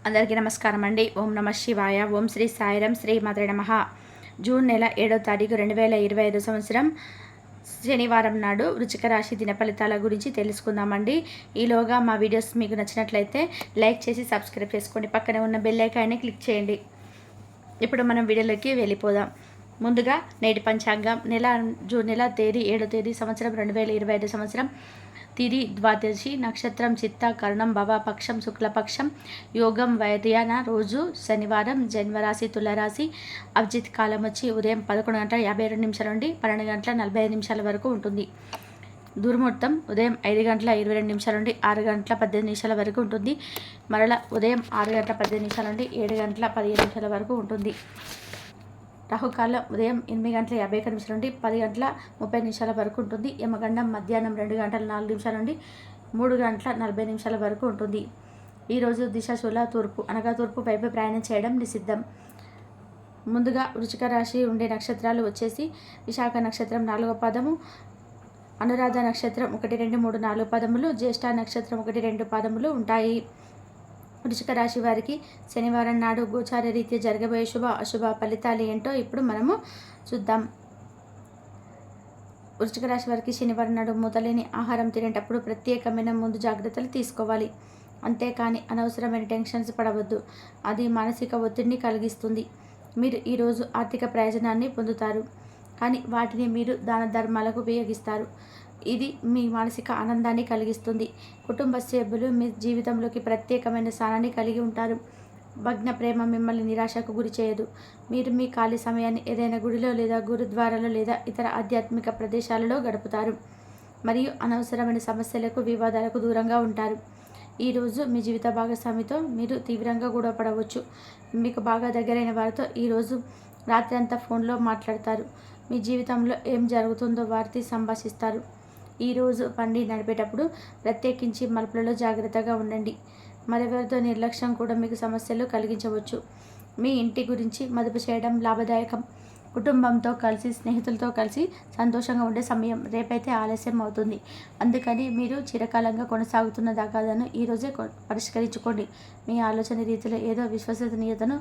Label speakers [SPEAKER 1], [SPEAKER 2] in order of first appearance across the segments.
[SPEAKER 1] అందరికీ నమస్కారం అండి. ఓం నమ శివాయ. ఓం శ్రీ సాయిరం. శ్రీ మాత్రే నమః. జూన్ నెల 7వ తారీఖు 2025 సంవత్సరం శనివారం నాడు వృశ్చిక రాశి దిన ఫలితాల గురించి తెలుసుకుందామండి. ఈలోగా మా వీడియోస్ మీకు నచ్చినట్లయితే లైక్ చేసి సబ్స్క్రైబ్ చేసుకోండి. పక్కనే ఉన్న బెల్ ఐకాన్ని క్లిక్ చేయండి. ఇప్పుడు మనం వీడియోలోకి వెళ్ళిపోదాం. ముందుగా నేటి పంచాంగం జూన్ నెల తేదీ 7వ తేదీ సంవత్సరం 2025 సంవత్సరం తిది ద్వాదశి, నక్షత్రం చిత్త, కరణం భవ, పక్షం శుక్లపక్షం, యోగం వైద్యాన, రోజు శనివారం, జన్మరాశి తులరాశి, అభిజిత్ కాలం వచ్చి ఉదయం 11:52 నుండి 12:45 వరకు ఉంటుంది. దుర్ముహూర్తం ఉదయం 5:22 నుండి 6:18 వరకు ఉంటుంది. మరలా ఉదయం 6:18 నుండి 7:15 వరకు ఉంటుంది. రాహుకాలం ఉదయం 8:51 నుండి 10:30 వరకు ఉంటుంది. యమగండం మధ్యాహ్నం 2:04 నుండి 3:40 వరకు ఉంటుంది. ఈరోజు దిశాశూల తూర్పు అనగా తూర్పు వైపు ప్రయాణం చేయడం నిషిద్ధం. ముందుగా వృశ్చిక రాశి ఉండే నక్షత్రాలు వచ్చేసి విశాఖ నక్షత్రం 4వ పాదము, అనురాధ నక్షత్రం 1, 2, 3, 4 పాదములు, జ్యేష్ఠ నక్షత్రం 1, 2 పాదములు ఉంటాయి. వృశ్చిక రాశి వారికి శనివారం నాడు గోచార రీత్యా జరగబోయే శుభ అశుభ ఫలితాలు ఏంటో ఇప్పుడు మనము చూద్దాం. వృశ్చిక రాశి వారికి శనివారం నాడు మూతలేని ఆహారం తినేటప్పుడు ప్రత్యేకమైన ముందు జాగ్రత్తలు తీసుకోవాలి. అంతేకాని అనవసరమైన టెన్షన్స్ పడవద్దు. అది మానసిక ఒత్తిడిని కలిగిస్తుంది. మీరు ఈరోజు ఆర్థిక ప్రయోజనాన్ని పొందుతారు, కానీ వాటిని మీరు దాన ధర్మాలకు ఉపయోగిస్తారు. ఇది మీ మానసిక ఆనందాన్ని కలిగిస్తుంది. కుటుంబ సభ్యులు మీ జీవితంలోకి ప్రత్యేకమైన స్థానాన్ని కలిగి ఉంటారు. భగ్న ప్రేమ మిమ్మల్ని నిరాశకు గురి చేయదు. మీరు మీ ఖాళీ సమయాన్ని ఏదైనా గుడిలో లేదా గురుద్వారాలో లేదా ఇతర ఆధ్యాత్మిక ప్రదేశాలలో గడుపుతారు. మరియు అనవసరమైన సమస్యలకు వివాదాలకు దూరంగా ఉంటారు. ఈరోజు మీ జీవిత భాగస్వామితో మీరు తీవ్రంగా గొడవపడవచ్చు. మీకు బాగా దగ్గరైన వారితో ఈరోజు రాత్రి అంతా ఫోన్లో మాట్లాడతారు. మీ జీవితంలో ఏం జరుగుతుందో వారితో సంభాషిస్తారు. ఈరోజు బండి నడిపేటప్పుడు ప్రత్యేకించి మలుపులలో జాగ్రత్తగా ఉండండి. మరెవరితో నిర్లక్ష్యం కూడా మీకు సమస్యలు కలిగించవచ్చు. మీ ఇంటి గురించి మదుపు చేయడం లాభదాయకం. కుటుంబంతో కలిసి స్నేహితులతో కలిసి సంతోషంగా ఉండే సమయం. రేపైతే ఆలస్యం అవుతుంది, అందుకని మీరు చిరకాలంగా కొనసాగుతున్న తగాదాను ఈరోజే పరిష్కరించుకోండి. మీ ఆలోచన రీతిలో ఏదో విశ్వసనీయతను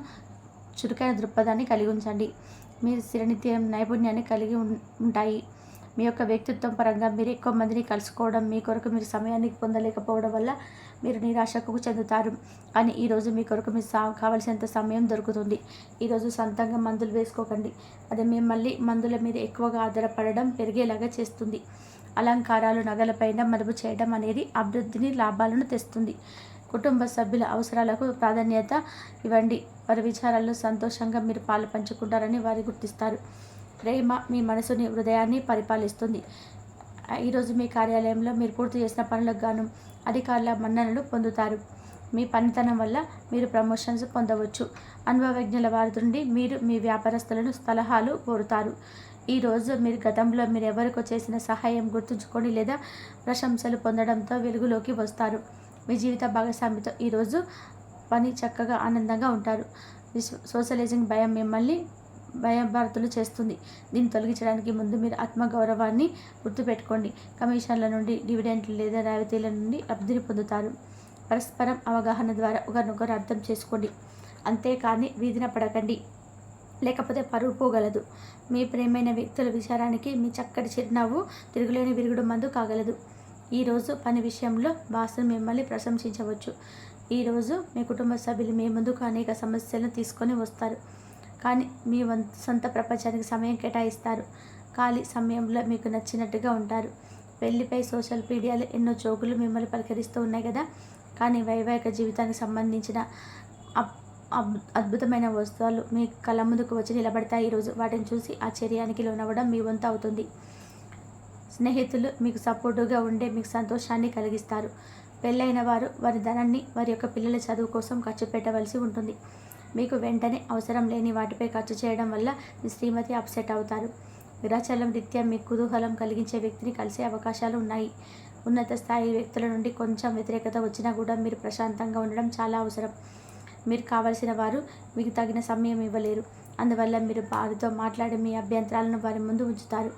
[SPEAKER 1] చురుకైన దృక్పథాన్ని కలిగి ఉంచండి. మీరు స్థిరనిత్యం నైపుణ్యాన్ని కలిగి ఉంటాయి. మీ యొక్క వ్యక్తిత్వం పరంగా మీరు ఎక్కువ మందిని కలుసుకోవడం, మీ కొరకు మీరు సమయాన్ని పొందలేకపోవడం వల్ల మీరు నిరాశకు చెందుతారు. కానీ ఈరోజు మీ కొరకు మీకు కావలసినంత సమయం దొరుకుతుంది. ఈరోజు సొంతంగా మందులు వేసుకోకండి. అది మిమ్మల్ని మందుల మీద ఎక్కువగా ఆధారపడడం పెరిగేలాగా చేస్తుంది. అలంకారాలు, నగలపైన మదుపు చేయడం అనేది అభివృద్ధిని, లాభాలను తెస్తుంది. కుటుంబ సభ్యుల అవసరాలకు ప్రాధాన్యత ఇవ్వండి. వారి విచారాల్లో సంతోషంగా మీరు పాలు పంచుకుంటారని వారు గుర్తిస్తారు. ప్రేమ మీ మనసుని, హృదయాన్ని పరిపాలిస్తుంది. ఈరోజు మీ కార్యాలయంలో మీరు పూర్తి చేసిన పనులకు గాను అధికారుల మన్ననలు పొందుతారు. మీ పనితనం వల్ల మీరు ప్రమోషన్స్ పొందవచ్చు. అనుభవజ్ఞుల వారి నుండి మీరు మీ వ్యాపారస్తులను సలహాలు కోరుతారు. ఈరోజు మీరు గతంలో మీరు ఎవరికో చేసిన సహాయం గుర్తుంచుకొని లేదా ప్రశంసలు పొందడంతో వెలుగులోకి వస్తారు. మీ జీవిత భాగస్వామితో ఈరోజు పని చక్కగా ఆనందంగా ఉంటారు. సోషలైజింగ్ భయం మిమ్మల్ని భయభారతులు చేస్తుంది. దీన్ని తొలగించడానికి ముందు మీరు ఆత్మగౌరవాన్ని గుర్తుపెట్టుకోండి. కమిషన్ల నుండి, డివిడెంట్లు లేదా రాయితీల నుండి లబ్ధిని పొందుతారు. పరస్పరం అవగాహన ద్వారా ఒకరినొకరు అర్థం చేసుకోండి. అంతేకాని వీధిన పడకండి, లేకపోతే పరువు పోగలదు. మీ ప్రేమైన వ్యక్తుల విచారానికి మీ చక్కటి చిరునవ్వు తిరుగులేని విరుగుడు మందు కాగలదు. ఈరోజు పని విషయంలో బాసులు మిమ్మల్ని ప్రశంసించవచ్చు. ఈరోజు మీ కుటుంబ సభ్యులు మీ ముందుకు అనేక సమస్యలను తీసుకొని వస్తారు, కానీ మీ సొంత ప్రపంచానికి సమయం కేటాయిస్తారు. ఖాళీ సమయంలో మీకు నచ్చినట్టుగా ఉంటారు. పెళ్లిపై సోషల్ మీడియాలో ఎన్నో జోకులు మిమ్మల్ని పలకరిస్తూ ఉన్నాయి కదా, కానీ వైవాహిక జీవితానికి సంబంధించిన అద్భుతమైన వస్తువులు మీ కళ్ళ ముందుకు వచ్చి నిలబడతాయి. ఈరోజు వాటిని చూసి ఆశ్చర్యానికి లోనవ్వడం మీ వంతు అవుతుంది. స్నేహితులు మీకు సపోర్టుగా ఉండే మీకు సంతోషాన్ని కలిగిస్తారు. పెళ్ళైన వారు వారి ధనాన్ని వారి యొక్క పిల్లల చదువు కోసం ఖర్చు పెట్టవలసి ఉంటుంది. మీకు వెంటనే అవసరం లేని వాటిపై ఖర్చు చేయడం వల్ల మీ శ్రీమతి అప్సెట్ అవుతారు. విరాచలం రీత్యా మీకు కుతూహలం కలిగించే వ్యక్తిని కలిసే అవకాశాలు ఉన్నాయి. ఉన్నత స్థాయి వ్యక్తుల నుండి కొంచెం వ్యతిరేకత వచ్చినా కూడా మీరు ప్రశాంతంగా ఉండడం చాలా అవసరం. మీరు కావలసిన వారు మీకు తగిన సమయం ఇవ్వలేరు. అందువల్ల మీరు వారితో మాట్లాడి మీ అభ్యంతరాలను వారి ముందు ఉంచుతారు.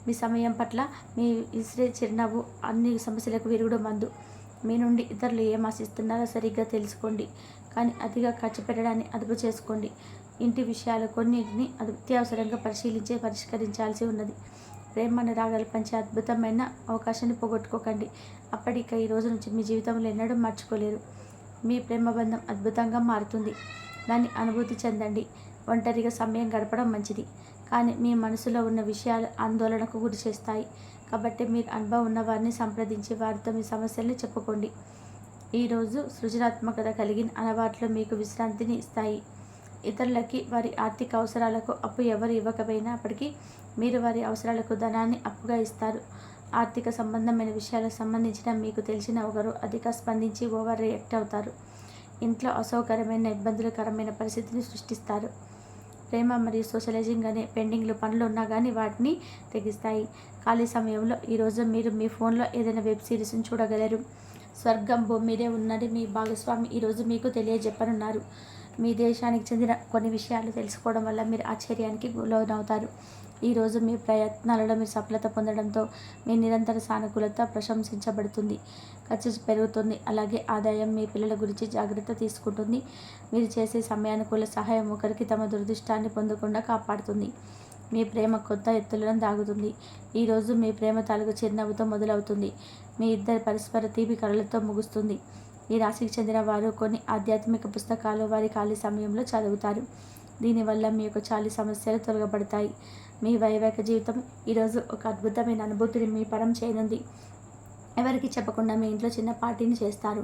[SPEAKER 1] మీ సమయం పట్ల మీ ఇస్రే చిరునవ్వు అన్ని సమస్యలకు విరుగుడు మందు. మీ నుండి ఇతరులు ఏం ఆశిస్తున్నారో సరిగ్గా తెలుసుకోండి. కానీ అతిగా ఖర్చు పెట్టడాన్ని అదుపు చేసుకోండి. ఇంటి విషయాలు కొన్నింటిని అత్యవసరంగా పరిష్కరించాల్సి ఉన్నది. ప్రేమను రాగాలు పంచే అద్భుతమైన అవకాశాన్ని పోగొట్టుకోకండి. అప్పటిక ఈ రోజు నుంచి మీ జీవితంలో ఎన్నడూ మర్చిపోలేరు. మీ ప్రేమ బంధం అద్భుతంగా మారుతుంది. దాన్ని అనుభూతి చెందండి. ఒంటరిగా సమయం గడపడం మంచిది, కానీ మీ మనసులో ఉన్న విషయాలు ఆందోళనకు గురి చేస్తాయి. కాబట్టి మీరు అనుభవం ఉన్న వారిని సంప్రదించి వారితో మీ సమస్యల్ని చెప్పుకోండి. ఈరోజు సృజనాత్మకత కలిగిన అలవాట్లు మీకు విశ్రాంతిని ఇస్తాయి. ఇతరులకి వారి ఆర్థిక అవసరాలకు అప్పు ఎవరు ఇవ్వకపోయినప్పటికీ మీరు వారి అవసరాలకు ధనాన్ని అప్పుగా ఇస్తారు. ఆర్థిక సంబంధమైన విషయాలకు సంబంధించిన మీకు తెలిసిన ఒకరు అధిక స్పందించి ఓవర్ రియాక్ట్ అవుతారు. ఇంట్లో అసౌకర్యమైన ఇబ్బందులకరమైన పరిస్థితిని సృష్టిస్తారు. ప్రేమ మరియు సోషలైజింగ్ అనే పెండింగ్లు పనులు ఉన్నా కానీ వాటిని తెగిస్తాయి. ఖాళీ సమయంలో ఈరోజు మీరు మీ ఫోన్లో ఏదైనా వెబ్ సిరీస్ని చూడగలరు. స్వర్గం భూమి మీదే ఉన్నది మీ భాగస్వామి ఈరోజు మీకు తెలియజెప్పనున్నారు. మీ దేశానికి చెందిన కొన్ని విషయాలు తెలుసుకోవడం వల్ల మీరు ఆశ్చర్యానికి లోనవుతారు. ఈరోజు మీ ప్రయత్నాలలో మీరు సఫలత పొందడంతో మీ నిరంతర సానుకూలత ప్రశంసించబడుతుంది. ఖర్చు పెరుగుతుంది, అలాగే ఆదాయం మీ పిల్లల గురించి జాగ్రత్త తీసుకుంటుంది. మీరు చేసే సమయానుకూల సహాయం ఒకరికి తమ దురదృష్టాన్ని పొందకుండా కాపాడుతుంది. మీ ప్రేమ కొత్త ఎత్తులను దాగుతుంది. ఈరోజు మీ ప్రేమ తాలూకు చిరునవ్వుతో మొదలవుతుంది. మీ ఇద్దరి పరస్పర తీపి కళలతో ముగుస్తుంది. ఈ రాశికి చెందిన వారు కొన్ని ఆధ్యాత్మిక పుస్తకాలు వారి ఖాళీ సమయంలో చదువుతారు. దీనివల్ల మీ యొక్క చాలా సమస్యలు తొలగబడతాయి. మీ వైవాహిక జీవితం ఈరోజు ఒక అద్భుతమైన అనుభూతిని మీ పరం చేయనుంది. ఎవరికి చెప్పకుండా మీ ఇంట్లో చిన్న పార్టీని చేస్తారు.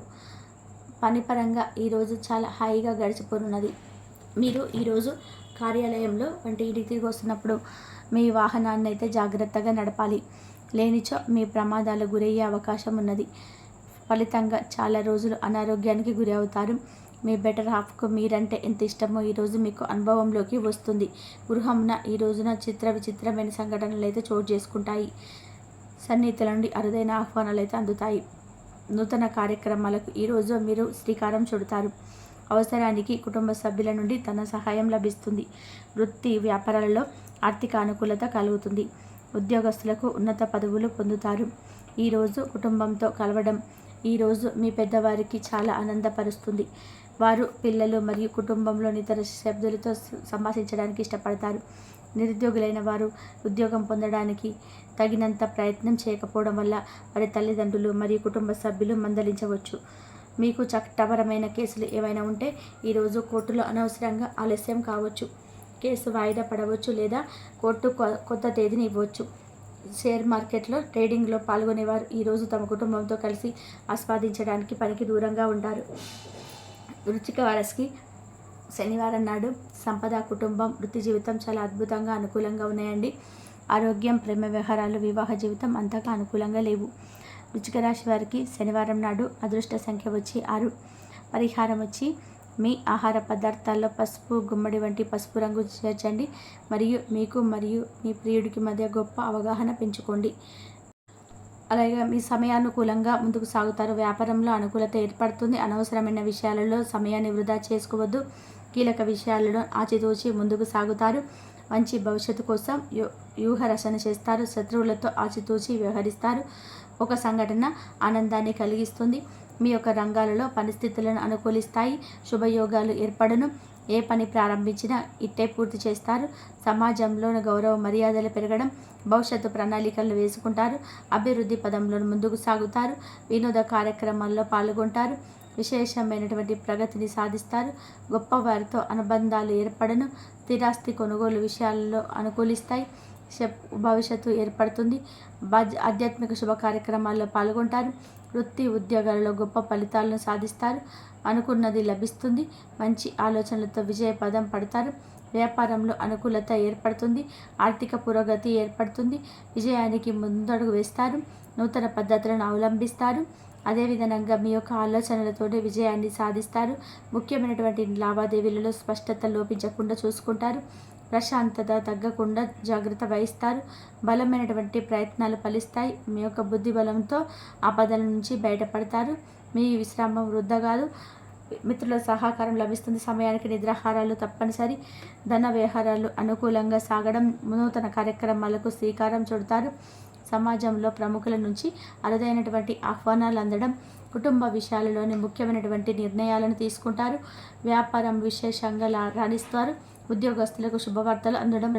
[SPEAKER 1] పనిపరంగా ఈరోజు చాలా హాయిగా గడిచిపోనున్నది. మీరు ఈరోజు కార్యాలయంలో ఇంటికి తిరిగి వస్తున్నప్పుడు మీ వాహనాన్ని అయితే జాగ్రత్తగా నడపాలి. లేనిచో మీ ప్రమాదాలు గురయ్యే అవకాశం ఉన్నది. ఫలితంగా చాలా రోజులు అనారోగ్యానికి గురి అవుతారు. మీ బెటర్ హాఫ్కు మీరంటే ఎంత ఇష్టమో ఈరోజు మీకు అనుభవంలోకి వస్తుంది. గృహంన ఈ రోజున విచిత్రమైన సంఘటనలు అయితే చోటు చేసుకుంటాయి. సన్నిహితుల నుండి అరుదైన ఆహ్వానాలు అయితే అందుతాయి. నూతన కార్యక్రమాలకు ఈరోజు మీరు శ్రీకారం చుడతారు. అవసరానికి కుటుంబ సభ్యుల నుండి తన సహాయం లభిస్తుంది. వృత్తి వ్యాపారాలలో ఆర్థిక అనుకూలత కలుగుతుంది. ఉద్యోగస్తులకు ఉన్నత పదవులు పొందుతారు. ఈరోజు కుటుంబంతో కలవడం ఈరోజు మీ పెద్దవారికి చాలా ఆనందపరుస్తుంది. వారు పిల్లలు మరియు కుటుంబంలోని ఇతర సభ్యులతో సంభాషించడానికి ఇష్టపడతారు. నిరుద్యోగులైన వారు ఉద్యోగం పొందడానికి తగినంత ప్రయత్నం చేయకపోవడం వల్ల వారి తల్లిదండ్రులు మరియు కుటుంబ సభ్యులు మందలించవచ్చు. మీకు చట్టపరమైన కేసులు ఏవైనా ఉంటే ఈరోజు కోర్టులో అనవసరంగా ఆలస్యం కావచ్చు. కేసు వాయిదా పడవచ్చు లేదా కోర్టు కొత్త తేదీని ఇవ్వచ్చు. షేర్ మార్కెట్లో ట్రేడింగ్లో పాల్గొనేవారు ఈరోజు తమ కుటుంబంతో కలిసి ఆస్వాదించడానికి పనికి దూరంగా ఉంటారు. వృశ్చిక రాశికి శనివారం నాడు సంపద, కుటుంబం, వృత్తి జీవితం చాలా అద్భుతంగా అనుకూలంగా ఉన్నాయండి. ఆరోగ్యం, ప్రేమ వ్యవహారాలు, వివాహ జీవితం అంతగా అనుకూలంగా లేవు. వృశ్చిక రాశి వారికి శనివారం నాడు అదృష్ట సంఖ్య వచ్చి 6. పరిహారం వచ్చి మీ ఆహార పదార్థాల్లో పసుపు, గుమ్మడి వంటి పసుపు రంగు చేర్చండి. మరియు మీకు మరియు మీ ప్రియుడికి మధ్య గొప్ప అవగాహన పెంచుకోండి. అలాగే మీ సమయానుకూలంగా ముందుకు సాగుతారు. వ్యాపారంలో అనుకూలత ఏర్పడుతుంది. అనవసరమైన విషయాలలో సమయాన్ని వృధా చేసుకోవద్దు. కీలక విషయాలను ఆచితూచి ముందుకు సాగుతారు. మంచి భవిష్యత్తు కోసం వ్యూహ రచన చేస్తారు. శత్రువులతో ఆచితూచి వ్యవహరిస్తారు. ఒక సంఘటన ఆనందాన్ని కలిగిస్తుంది. మీ యొక్క రంగాలలో పరిస్థితులను అనుకూలిస్తాయి. శుభయోగాలు ఏర్పడను. ఏ పని ప్రారంభించినా ఇట్టే పూర్తి చేస్తారు. సమాజంలో గౌరవ మర్యాదలు పెరగడం, భవిష్యత్తు ప్రణాళికలు వేసుకుంటారు. అభివృద్ధి పదంలో ముందుకు సాగుతారు. వినోద కార్యక్రమాల్లో పాల్గొంటారు. విశేషమైనటువంటి ప్రగతిని సాధిస్తారు. గొప్పవారితో అనుబంధాలు ఏర్పడను. స్థిరాస్తి కొనుగోలు విషయాల్లో అనుకూలిస్తాయి. భవిష్యత్తు ఏర్పడుతుంది. ఆధ్యాత్మిక శుభ కార్యక్రమాల్లో పాల్గొంటారు. వృత్తి ఉద్యోగాలలో గొప్ప ఫలితాలను సాధిస్తారు. అనుకున్నది లభిస్తుంది. మంచి ఆలోచనలతో విజయ పదం పడతారు. వ్యాపారంలో అనుకూలత ఏర్పడుతుంది. ఆర్థిక పురోగతి ఏర్పడుతుంది. విజయానికి ముందడుగు వేస్తారు. నూతన పద్ధతులను అవలంబిస్తారు. అదేవిధంగా మీ యొక్క ఆలోచనలతోనే విజయాన్ని సాధిస్తారు. ముఖ్యమైనటువంటి లావాదేవీలలో స్పష్టత లోపించకుండా చూసుకుంటారు. ప్రశాంతత తగ్గకుండా జాగ్రత్త వహిస్తారు. బలమైనటువంటి ప్రయత్నాలు ఫలిస్తాయి. మీ యొక్క బుద్ధి బలంతో ఆపదల నుంచి బయటపడతారు. మీ విశ్రామం వృధా కాదు. మిత్రుల సహకారం లభిస్తుంది. సమయానికి నిద్రాహారాలు తప్పనిసరి. ధన వ్యవహారాలు అనుకూలంగా సాగడం. నూతన కార్యక్రమాలకు శ్రీకారం చుడతారు. సమాజంలో ప్రముఖుల నుంచి అరుదైనటువంటి ఆహ్వానాలు అందడం. కుటుంబ విషయాలలోని ముఖ్యమైనటువంటి నిర్ణయాలను తీసుకుంటారు. వ్యాపారం విశేషంగా రాణిస్తారు. ఉద్యోగస్తులకు శుభవార్తలు అందడం